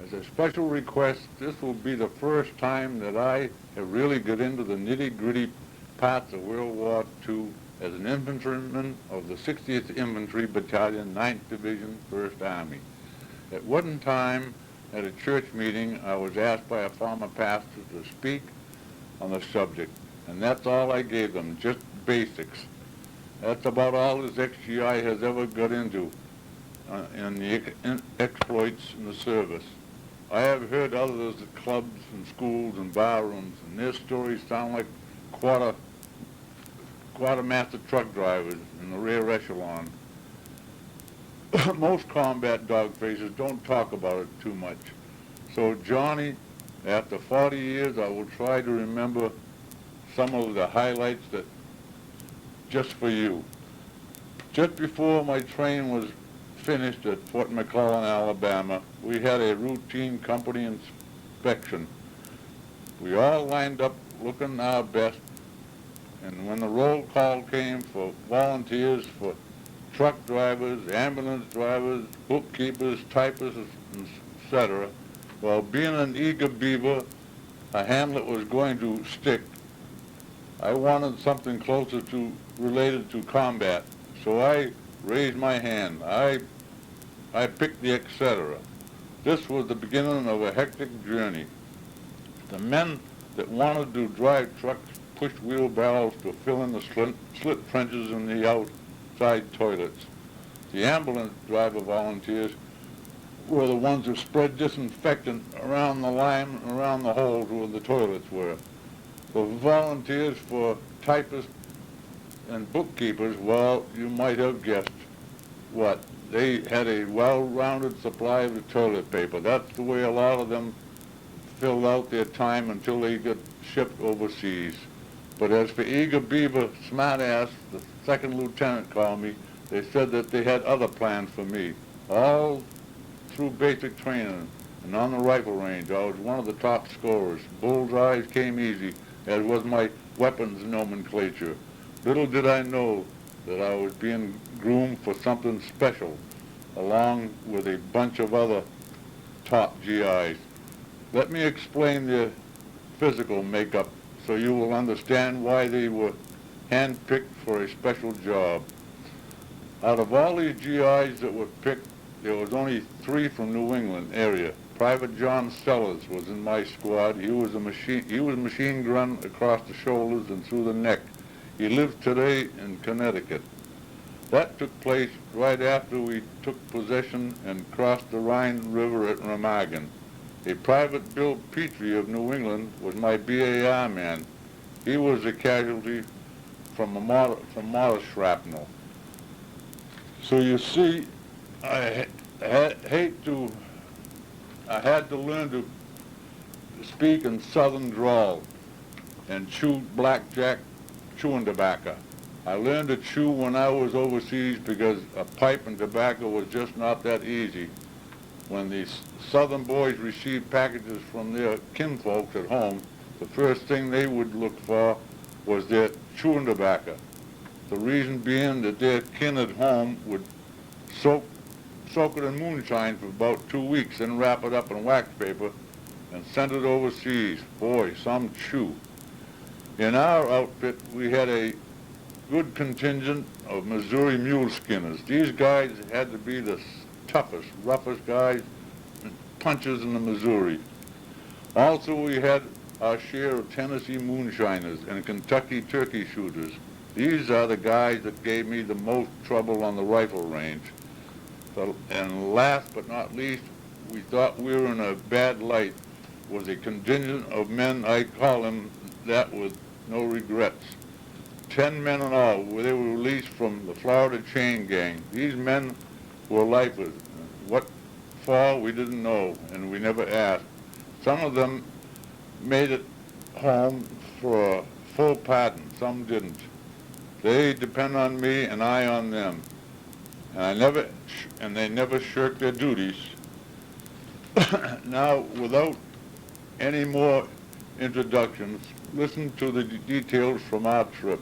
As a special request, this will be the first time that I have really got into the nitty-gritty parts of World War II as an infantryman of the 60th Infantry Battalion, 9th Division, 1st Army. At one time, at a church meeting, I was asked by a former pastor to speak on the subject, and that's all I gave them, just basics. That's about all this XGI has ever got into in the exploits in the service. I have heard others at clubs and schools and bar rooms, and their stories sound like quartermaster truck drivers in the rear echelon. Most combat dog faces don't talk about it too much. So Johnny, after 40 years, I will try to remember some of the highlights that just for you. Just before my train was finished at Fort McClellan, Alabama, we had a routine company inspection. We all lined up looking our best, and when the roll call came for volunteers for truck drivers, ambulance drivers, bookkeepers, typists, etc., well, being an eager beaver, a hand that was going to stick, I wanted something closer to related to combat, so I raised my hand. I picked the etc. This was the beginning of a hectic journey. The men that wanted to drive trucks pushed wheelbarrows to fill in the slit trenches in the outside toilets. The ambulance driver volunteers were the ones who spread disinfectant around the line and around the holes where the toilets were. The volunteers for typists and bookkeepers, well, you might have guessed what. They had a well-rounded supply of the toilet paper. That's the way a lot of them filled out their time until they got shipped overseas. But as for eager beaver smartass, the second lieutenant called me, they said that they had other plans for me. All through basic training and on the rifle range, I was one of the top scorers. Bullseyes came easy, as was my weapons nomenclature. Little did I know that I was being groomed for something special, along with a bunch of other top GIs. Let me explain their physical makeup so you will understand why they were handpicked for a special job. Out of all these GIs that were picked, there was only 3 from New England area. Private John Sellers was in my squad. He was machine gun across the shoulders and through the neck. He lives today in Connecticut. That took place right after we took possession and crossed the Rhine River at Remagen. A Private Bill Petrie of New England was my BAR man. He was a casualty from mortar shrapnel. So you see, I had to learn to speak in Southern drawl and chew blackjack chewing tobacco. I learned to chew when I was overseas because a pipe and tobacco was just not that easy. When these Southern boys received packages from their kinfolks at home, the first thing they would look for was their chewing tobacco. The reason being that their kin at home would soak it in moonshine for about 2 weeks and wrap it up in wax paper and send it overseas. Boy, some chew. In our outfit, we had a good contingent of Missouri mule skinners. These guys had to be the toughest, roughest guys, punchers in the Missouri. Also, we had our share of Tennessee moonshiners and Kentucky turkey shooters. These are the guys that gave me the most trouble on the rifle range. And last but not least, we thought we were in a bad light, was a contingent of men, I call them that with no regrets. 10 men in all, they were released from the Florida chain gang. These men were lifers. What for, we didn't know, and we never asked. Some of them made it home for a full pardon, some didn't. They depend on me and I on them. And they never shirked their duties. Now, without any more introductions, listen to the details from our trip.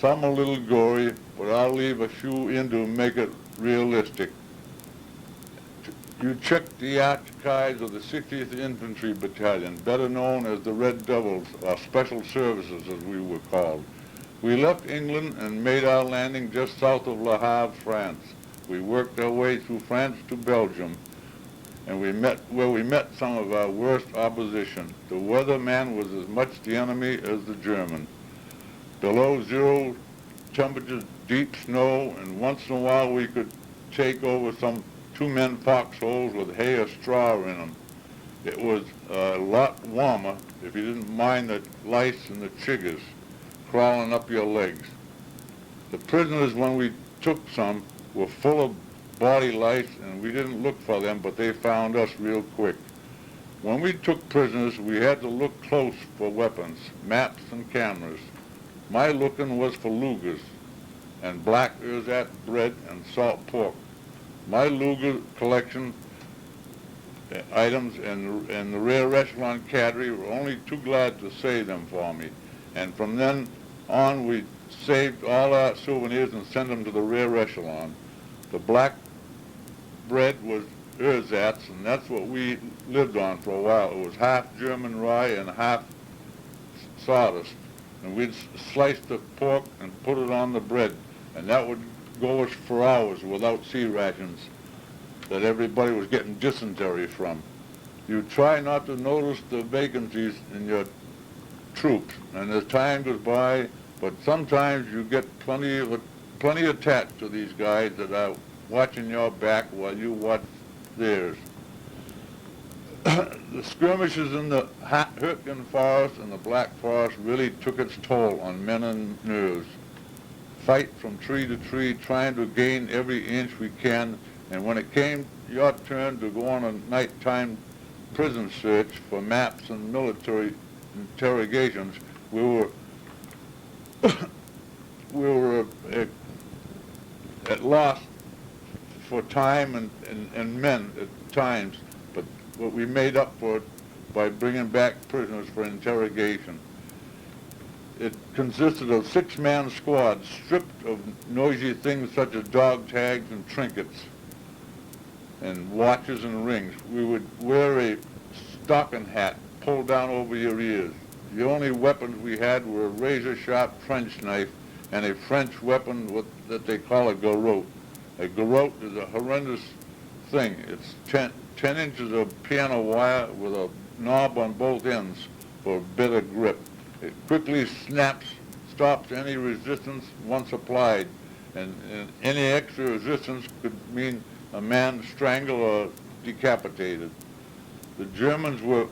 Some a little gory, but I'll leave a few in to make it realistic. You check the archives of the 60th Infantry Battalion, better known as the Red Devils, or Special Services as we were called. We left England and made our landing just south of Le Havre, France. We worked our way through France to Belgium, and we met some of our worst opposition. The weatherman was as much the enemy as the German. Below zero temperatures, deep snow, and once in a while we could take over some two-men foxholes with hay or straw in them. It was a lot warmer if you didn't mind the lice and the chiggers crawling up your legs. The prisoners, when we took some, were full of body lice, and we didn't look for them, but they found us real quick. When we took prisoners, we had to look close for weapons, maps and cameras. My looking was for Lugers and black ersatz bread and salt pork. My Luger collection items and the rear echelon cadre were only too glad to save them for me. And from then on, we saved all our souvenirs and sent them to the rear echelon. The black bread was ersatz, and that's what we lived on for a while. It was half German rye and half sawdust. And we'd slice the pork and put it on the bread, and that would go us for hours without sea rations that everybody was getting dysentery from. You try not to notice the vacancies in your troops, and as time goes by, but sometimes you get plenty attached to these guys that are watching your back while you watch theirs. The skirmishes in the Hürtgen Forest and the Black Forest really took its toll on men and nerves. Fight from tree to tree, trying to gain every inch we can, and when it came your turn to go on a nighttime prison search for maps and military interrogations, we were at loss for time and men at times, but we made up for it by bringing back prisoners for interrogation. It consisted of 6-man squads stripped of noisy things such as dog tags and trinkets and watches and rings. We would wear a stocking hat pulled down over your ears. The only weapons we had were a razor-sharp French knife and a French weapon that they call a garrote. A garrote is a horrendous thing. It's 10 inches of piano wire with a knob on both ends for a better grip. It quickly stops any resistance once applied, and any extra resistance could mean a man strangled or decapitated. The Germans were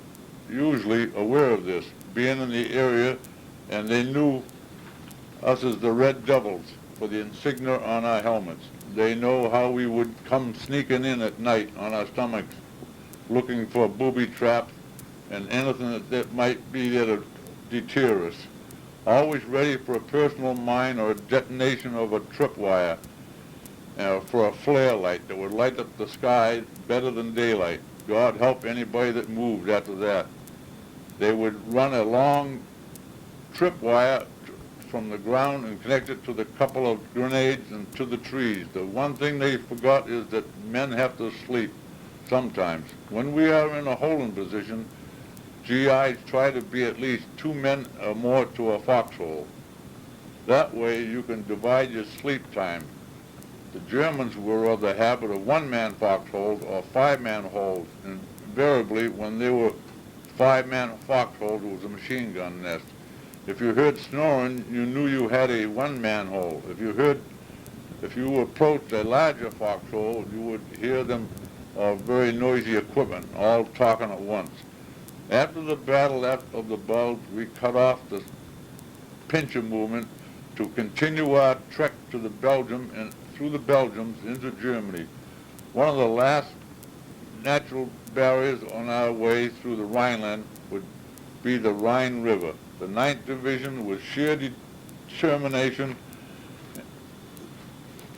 usually aware of this, being in the area, and they knew us as the Red Devils for the insignia on our helmets. They know how we would come sneaking in at night on our stomachs, looking for booby traps and anything that might be there to deter us. Always ready for a personal mine or a detonation of a tripwire, for a flare light that would light up the sky better than daylight. God help anybody that moved after that. They would run a long tripwire from the ground and connect it to the couple of grenades and to the trees. The one thing they forgot is that men have to sleep sometimes. When we are in a holding position, GIs try to be at least 2 men or more to a foxhole. That way you can divide your sleep time. The Germans were of the habit of 1-man foxholes or 5-man holes. Invariably, when they were 5-man foxholes, it was a machine gun nest. If you heard snoring, you knew you had a 1-man hole. If you approached a larger foxhole, you would hear them very noisy equipment, all talking at once. After the battle of the Bulge, we cut off the pincher movement to continue our trek to the Belgium and through the Belgiums into Germany. One of the last natural barriers on our way through the Rhineland would be the Rhine River. The 9th Division, with sheer determination,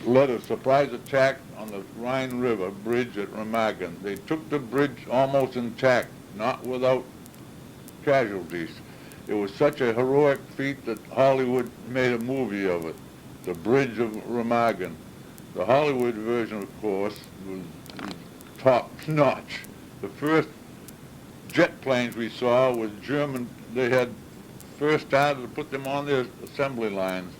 led a surprise attack on the Rhine River bridge at Remagen. They took the bridge almost intact, not without casualties. It was such a heroic feat that Hollywood made a movie of it, The Bridge of Remagen. The Hollywood version, of course, was top notch. The first jet planes we saw was German. They had first started to put them on their assembly lines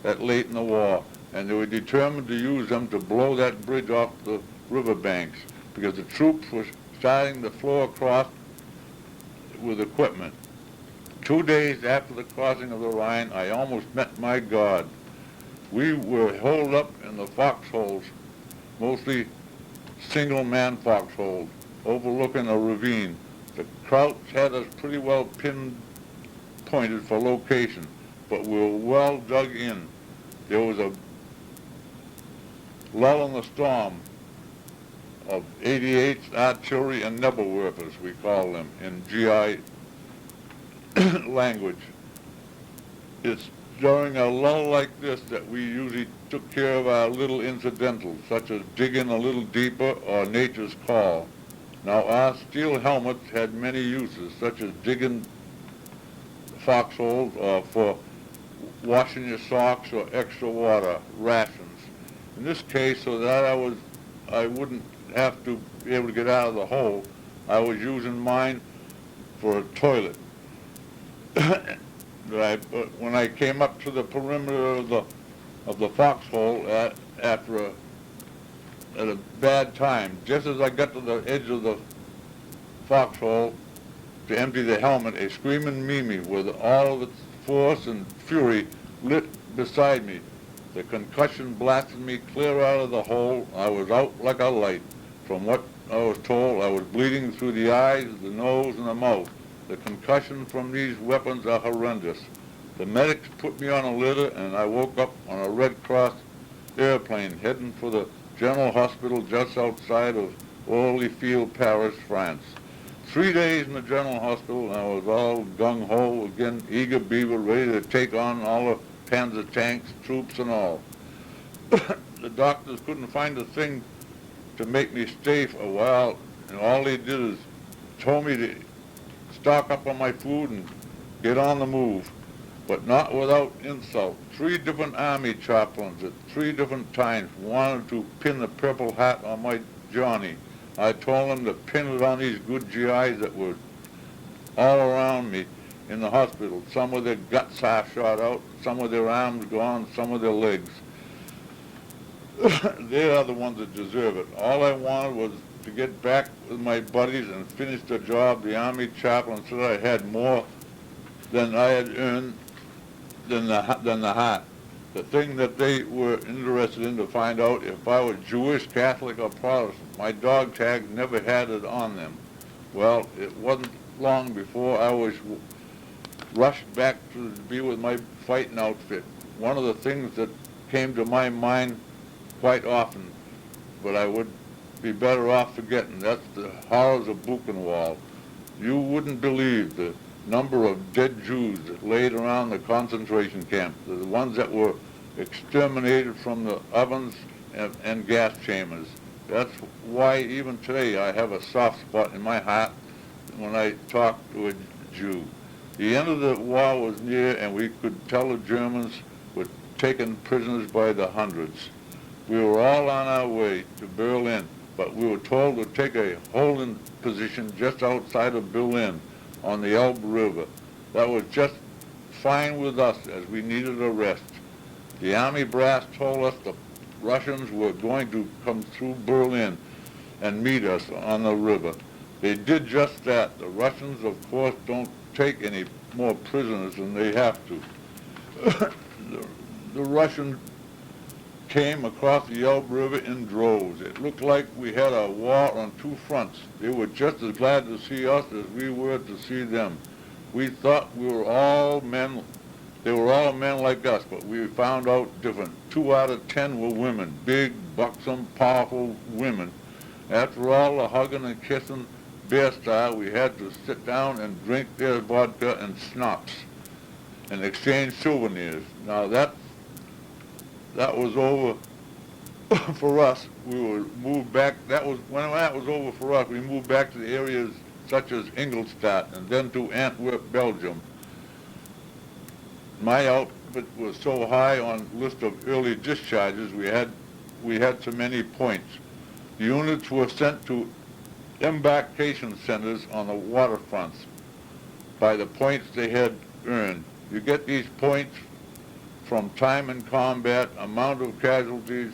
that late in the war, and they were determined to use them to blow that bridge off the riverbanks because the troops were starting to flow across with equipment. 2 days after the crossing of the Rhine, I almost met my God. We were holed up in the foxholes, mostly single-man foxholes, overlooking a ravine. The Krauts had us pretty well pinpointed for location, but we were well dug in. There was a lull in the storm of 88th artillery and Nebelwerfers, we call them in GI language. It's during a lull like this that we usually took care of our little incidentals, such as digging a little deeper or nature's call. Now, our steel helmets had many uses, such as digging foxholes or for washing your socks or extra water, rations. In this case, so that I wouldn't have to be able to get out of the hole, I was using mine for a toilet. When I came up to the perimeter of the foxhole at a bad time, just as I got to the edge of the foxhole to empty the helmet, a screaming Mimi with all of its force and fury lit beside me. The concussion blasted me clear out of the hole. I was out like a light. From what I was told, I was bleeding through the eyes, the nose, and the mouth. The concussions from these weapons are horrendous. The medics put me on a litter, and I woke up on a Red Cross airplane heading for the General Hospital just outside of Orly-Field, Paris, France. 3 days in the General Hospital, and I was all gung-ho again, eager beaver, ready to take on all the Panzer tanks, troops, and all. The doctors couldn't find a thing to make me stay for a while, and all they did is told me to stock up on my food and get on the move, but not without insult. 3 different army chaplains at 3 different times wanted to pin the purple hat on my Johnny. I told them to pin it on these good GIs that were all around me in the hospital. Some with their guts half shot out, some with their arms gone, some with their legs. They are the ones that deserve it. All I wanted was to get back with my buddies and finish the job. The Army chaplain said I had more than I had earned than the hat. The thing that they were interested in to find out if I was Jewish, Catholic, or Protestant. My dog tag never had it on them. Well, it wasn't long before I was rushed back to be with my fighting outfit. One of the things that came to my mind quite often, but I would be better off forgetting, that's the horrors of Buchenwald. You wouldn't believe the number of dead Jews that laid around the concentration camp, the ones that were exterminated from the ovens and gas chambers. That's why even today I have a soft spot in my heart when I talk to a Jew. The end of the war was near, and we could tell the Germans were taken prisoners by the hundreds. We were all on our way to Berlin, but we were told to take a holding position just outside of Berlin on the Elbe River. That was just fine with us, as we needed a rest. The army brass told us the Russians were going to come through Berlin and meet us on the river. They did just that. The Russians, of course, don't take any more prisoners than they have to. The Russians came across the Elbe River in droves. It looked like we had a war on 2 fronts. They were just as glad to see us as we were to see them. We thought we were all men, they were all men like us, but we found out different. 2 out of 10 were women, big, buxom, powerful women. After all the hugging and kissing, bear style, we had to sit down and drink their vodka and schnapps and exchange souvenirs. Now that was over for us. We were moved back. When that was over for us, we moved back to the areas such as Ingolstadt and then to Antwerp, Belgium. My outfit was so high on list of early discharges, we had so many points. The units were sent to embarkation centers on the waterfronts by the points they had earned. You get these points from time in combat, amount of casualties,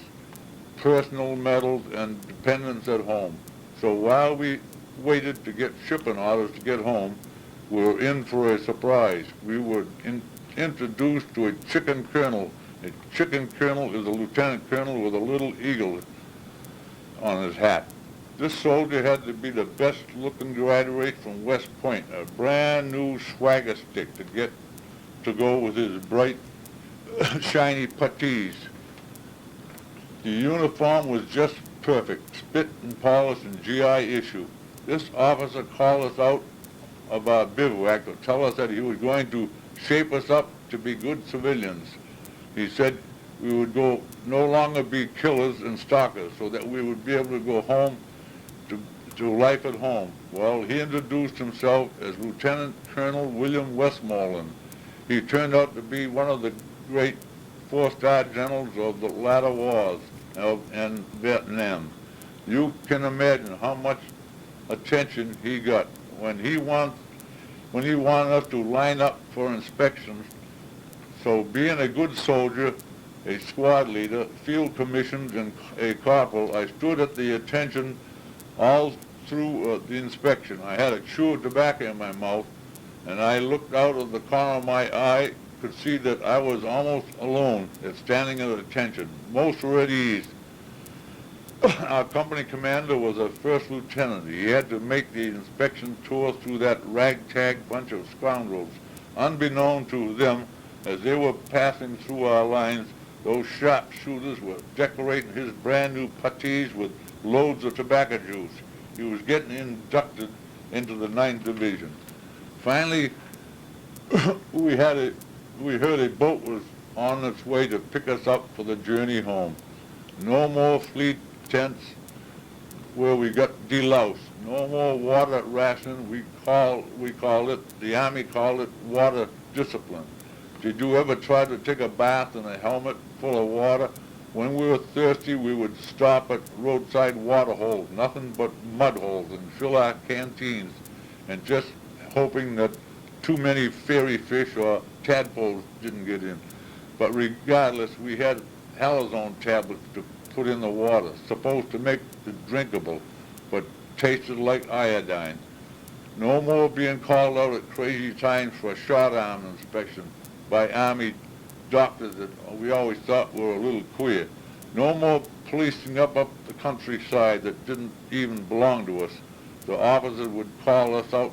personal medals, and dependents at home. So while we waited to get shipping orders to get home, we were in for a surprise. We were introduced to a chicken colonel. A chicken colonel is a lieutenant colonel with a little eagle on his hat. This soldier had to be the best looking graduate from West Point, a brand new swagger stick to go with his bright, shiny puttees. The uniform was just perfect, spit and polish and GI issue. This officer called us out of our bivouac to tell us that he was going to shape us up to be good civilians. He said we would no longer be killers and stalkers, so that we would be able to go home to life at home. Well, he introduced himself as Lieutenant Colonel William Westmoreland. He turned out to be one of the great four-star generals of the latter wars and Vietnam. You can imagine how much attention he got when he wanted us to line up for inspections. So being a good soldier, a squad leader, field commissioned, and a corporal, I stood at the attention all through the inspection. I had a chew of tobacco in my mouth, and I looked out of the corner of my eye, could see that I was almost alone at standing at attention. Most were at ease. Our company commander was a first lieutenant. He had to make the inspection tour through that ragtag bunch of scoundrels. Unbeknown to them, as they were passing through our lines, those sharpshooters were decorating his brand new puttees with loads of tobacco juice. He was getting inducted into the 9th Division. Finally, we heard a boat was on its way to pick us up for the journey home. No more fleet tents where we got deloused. No more water rationing. We call it, the Army called it water discipline. Did you ever try to take a bath in a helmet full of water? When we were thirsty, we would stop at roadside water holes, nothing but mud holes, and fill our canteens, and just hoping that too many fairy fish or tadpoles didn't get in. But regardless, we had halazone tablets to put in the water, supposed to make it drinkable, but tasted like iodine. No more being called out at crazy times for a shot arm inspection by Army doctors that we always thought were a little queer. No more policing up the countryside that didn't even belong to us. The officers would call us out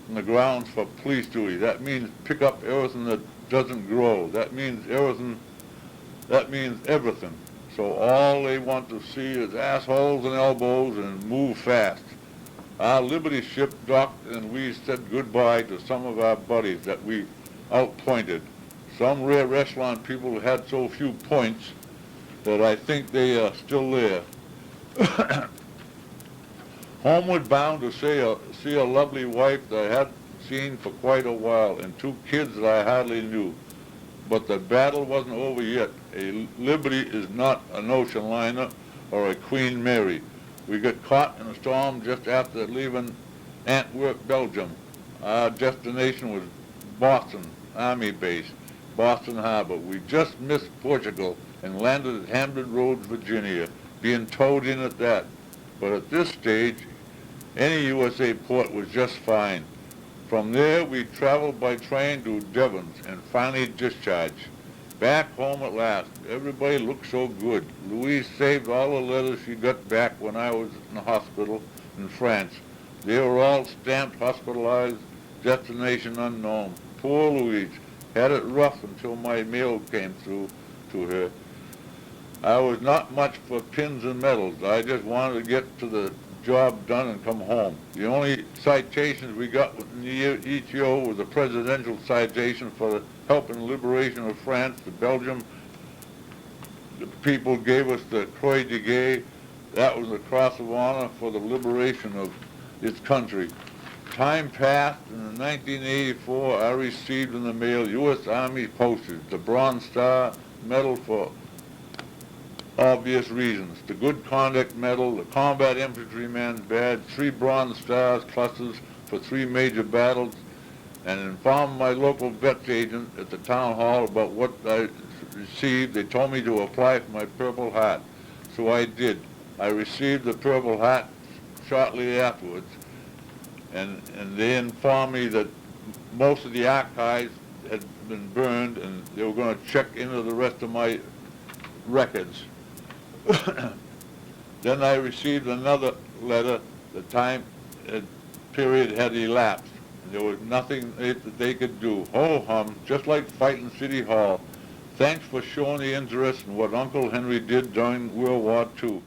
on the grounds for police duty. That means pick up everything that doesn't grow. That means everything. So all they want to see is assholes and elbows and move fast. Our Liberty ship docked and we said goodbye to some of our buddies that we outpointed. Some rare echelon people had so few points that I think they are still there. Homeward bound to see a lovely wife that I hadn't seen for quite a while, and 2 kids that I hardly knew. But the battle wasn't over yet. A Liberty is not an ocean liner or a Queen Mary. We got caught in a storm just after leaving Antwerp, Belgium. Our destination was Boston Army Base, Boston Harbor. We just missed Portugal and landed at Hampton Roads, Virginia, being towed in at that. But at this stage, any USA port was just fine. From there, we traveled by train to Devons and finally discharged. Back home at last. Everybody looked so good. Louise saved all the letters she got back when I was in the hospital in France. They were all stamped hospitalized, destination unknown. Poor Louise had it rough until my mail came through to her. I was not much for pins and medals. I just wanted to get to the job done and come home. The only citations we got each year was a presidential citation for the help in liberation of France. The Belgium people gave us the Croix De Guerre. That was the Cross of Honor for the liberation of its country. Time passed, and in 1984 I received in the mail U.S. Army postage, the Bronze Star Medal for obvious reasons. The Good Conduct Medal, the Combat Infantryman's Badge, 3 Bronze Stars clusters for 3 major battles, and informed my local vets agent at the town hall about what I received. They told me to apply for my Purple Heart. So I did. I received the Purple Heart shortly afterwards, and they informed me that most of the archives had been burned and they were going to check into the rest of my records. Then I received another letter. The time period had elapsed. There was nothing that they could do. Ho-hum, just like fighting City Hall. Thanks for showing the interest in what Uncle Henry did during World War II.